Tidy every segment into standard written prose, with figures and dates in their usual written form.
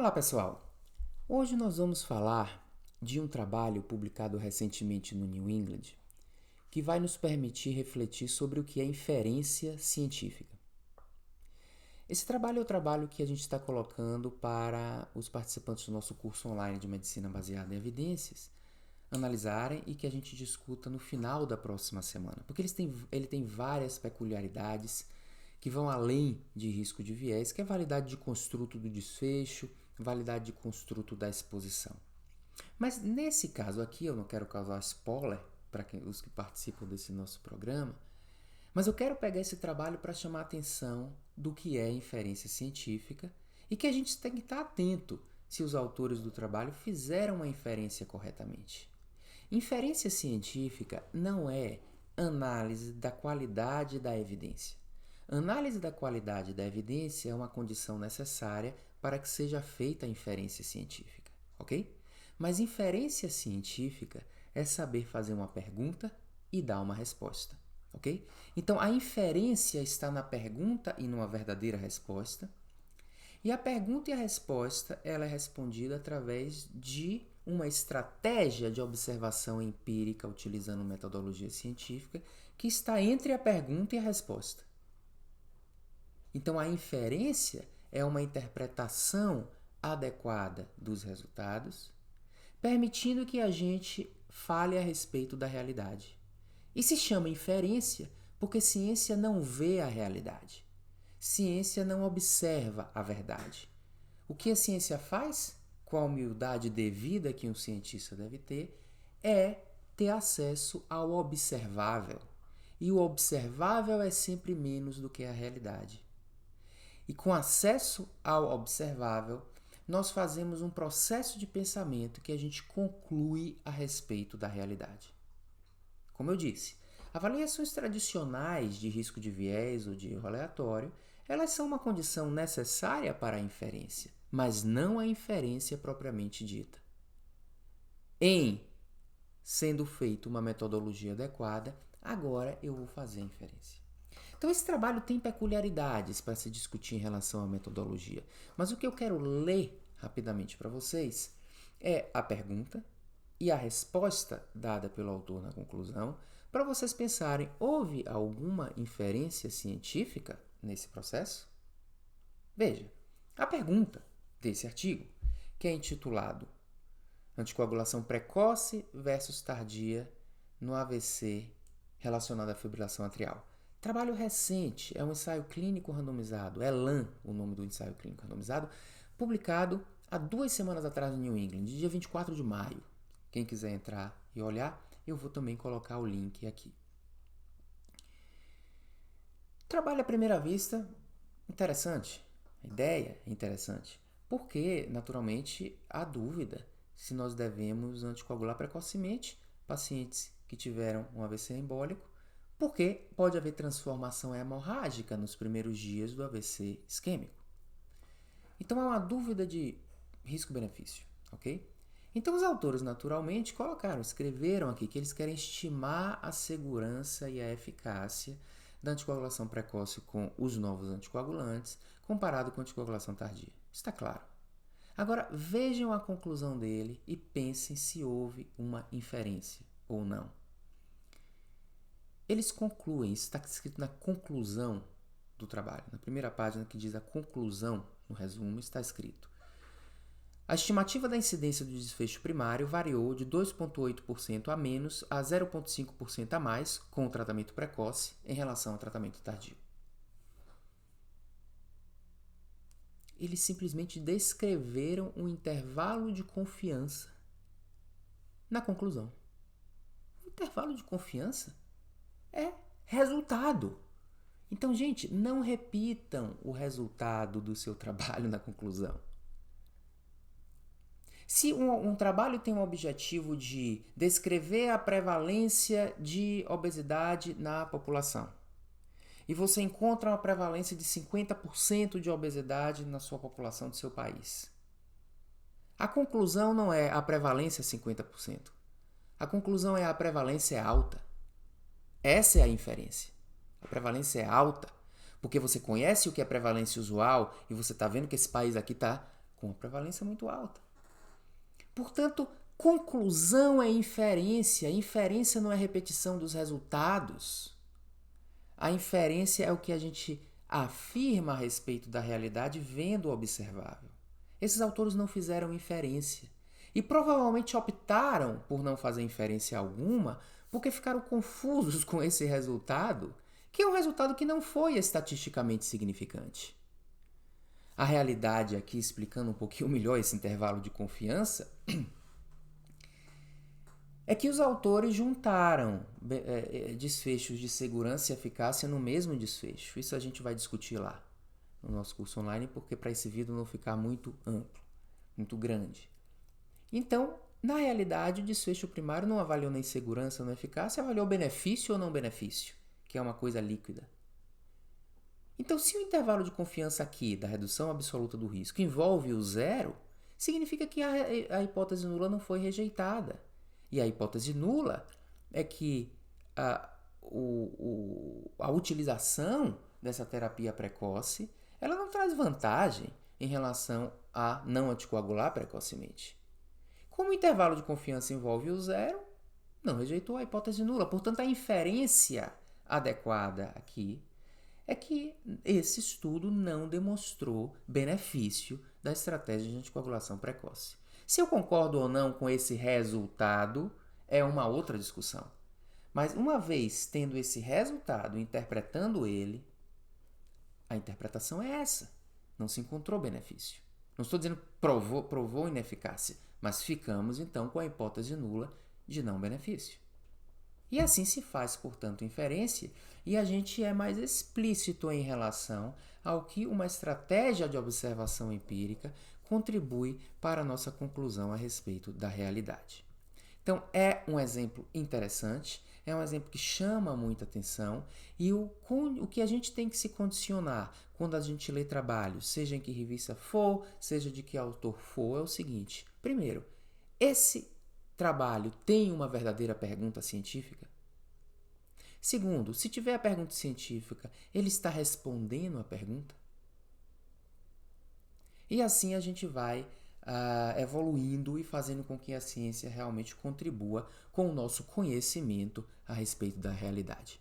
Olá, pessoal! Hoje nós vamos falar de um trabalho publicado recentemente no New England que vai nos permitir refletir sobre o que é inferência científica. Esse trabalho é o trabalho que a gente está colocando para os participantes do nosso curso online de Medicina Baseada em Evidências analisarem e que a gente discuta no final da próxima semana, porque ele tem várias peculiaridades que vão além de risco de viés, que é validade de construto do desfecho, validade de construto da exposição. Mas nesse caso aqui, eu não quero causar spoiler para os que participam desse nosso programa, mas eu quero pegar esse trabalho para chamar a atenção do que é inferência científica e que a gente tem que estar atento se os autores do trabalho fizeram uma inferência corretamente. Inferência científica não é análise da qualidade da evidência. Análise da qualidade da evidência é uma condição necessária para que seja feita a inferência científica, ok? Mas inferência científica é saber fazer uma pergunta e dar uma resposta, ok? Então, a inferência está na pergunta e numa verdadeira resposta. E a pergunta e a resposta ela é respondida através de uma estratégia de observação empírica utilizando metodologia científica que está entre a pergunta e a resposta. Então, a inferência é uma interpretação adequada dos resultados, permitindo que a gente fale a respeito da realidade. E se chama inferência porque ciência não vê a realidade. Ciência não observa a verdade. O que a ciência faz, com a humildade devida que um cientista deve ter, é ter acesso ao observável. E o observável é sempre menos do que a realidade. E com acesso ao observável, nós fazemos um processo de pensamento que a gente conclui a respeito da realidade. Como eu disse, avaliações tradicionais de risco de viés ou de erro aleatório, elas são uma condição necessária para a inferência, mas não a inferência propriamente dita. Em sendo feita uma metodologia adequada, agora eu vou fazer a inferência. Então, esse trabalho tem peculiaridades para se discutir em relação à metodologia, mas o que eu quero ler rapidamente para vocês é a pergunta e a resposta dada pelo autor na conclusão, para vocês pensarem, houve alguma inferência científica nesse processo? Veja, a pergunta desse artigo, que é intitulado Anticoagulação precoce versus tardia no AVC relacionado à fibrilação atrial. Trabalho recente, é um ensaio clínico randomizado, é LAN o nome do ensaio clínico randomizado, publicado há 2 semanas atrás no New England, dia 24 de maio. Quem quiser entrar e olhar, eu vou também colocar o link aqui. Trabalho à primeira vista, interessante. A ideia é interessante. Porque, naturalmente, há dúvida se nós devemos anticoagular precocemente pacientes que tiveram um AVC embólico, porque pode haver transformação hemorrágica nos primeiros dias do AVC isquêmico. Então, há uma dúvida de risco-benefício, ok? Então, os autores, naturalmente, escreveram aqui que eles querem estimar a segurança e a eficácia da anticoagulação precoce com os novos anticoagulantes comparado com a anticoagulação tardia. Está claro. Agora, vejam a conclusão dele e pensem se houve uma inferência ou não. Eles concluem, isso está escrito na conclusão do trabalho. Na primeira página que diz a conclusão, no resumo, está escrito: a estimativa da incidência do desfecho primário variou de 2,8% a menos a 0,5% a mais com o tratamento precoce em relação ao tratamento tardio. Eles simplesmente descreveram um intervalo de confiança na conclusão. O intervalo de confiança é resultado. Então, gente, não repitam o resultado do seu trabalho na conclusão. Se um trabalho tem o objetivo de descrever a prevalência de obesidade na população, e você encontra uma prevalência de 50% de obesidade na sua população do seu país, a conclusão não é a prevalência 50%. A conclusão é a prevalência é alta. Essa é a inferência. A prevalência é alta porque você conhece o que é prevalência usual e você está vendo que esse país aqui está com uma prevalência muito alta. Portanto, conclusão é inferência. Inferência não é repetição dos resultados. A inferência é o que a gente afirma a respeito da realidade vendo o observável. Esses autores não fizeram inferência e provavelmente optaram por não fazer inferência alguma porque ficaram confusos com esse resultado, que é um resultado que não foi estatisticamente significante. A realidade aqui, explicando um pouquinho melhor esse intervalo de confiança, é que os autores juntaram desfechos de segurança e eficácia no mesmo desfecho. Isso a gente vai discutir lá no nosso curso online, porque para esse vídeo não ficar muito amplo, muito grande. Então, na realidade, o desfecho primário não avaliou nem segurança nem eficácia, avaliou benefício ou não benefício, que é uma coisa líquida. Então, se o intervalo de confiança aqui, da redução absoluta do risco, envolve o zero, significa que a hipótese nula não foi rejeitada. E a hipótese nula é que a utilização dessa terapia precoce ela não traz vantagem em relação a não anticoagular precocemente. Como o intervalo de confiança envolve o zero, não rejeitou a hipótese nula. Portanto, a inferência adequada aqui é que esse estudo não demonstrou benefício da estratégia de anticoagulação precoce. Se eu concordo ou não com esse resultado é uma outra discussão. Mas uma vez tendo esse resultado, interpretando ele, a interpretação é essa. Não se encontrou benefício. Não estou dizendo que provou ineficácia, mas ficamos então com a hipótese nula de não benefício. E assim se faz, portanto, inferência, e a gente é mais explícito em relação ao que uma estratégia de observação empírica contribui para a nossa conclusão a respeito da realidade. Então, é um exemplo interessante, é um exemplo que chama muita atenção, e o que a gente tem que se condicionar quando a gente lê trabalhos, seja em que revista for, seja de que autor for, é o seguinte. Primeiro, esse trabalho tem uma verdadeira pergunta científica? Segundo, se tiver a pergunta científica, ele está respondendo a pergunta? E assim a gente vai evoluindo e fazendo com que a ciência realmente contribua com o nosso conhecimento a respeito da realidade.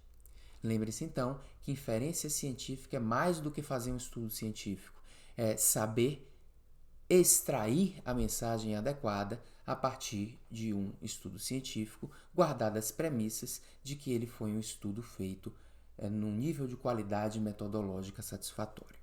Lembre-se então que inferência científica é mais do que fazer um estudo científico, é saber extrair a mensagem adequada a partir de um estudo científico, guardadas as premissas de que ele foi um estudo feito num nível de qualidade metodológica satisfatório.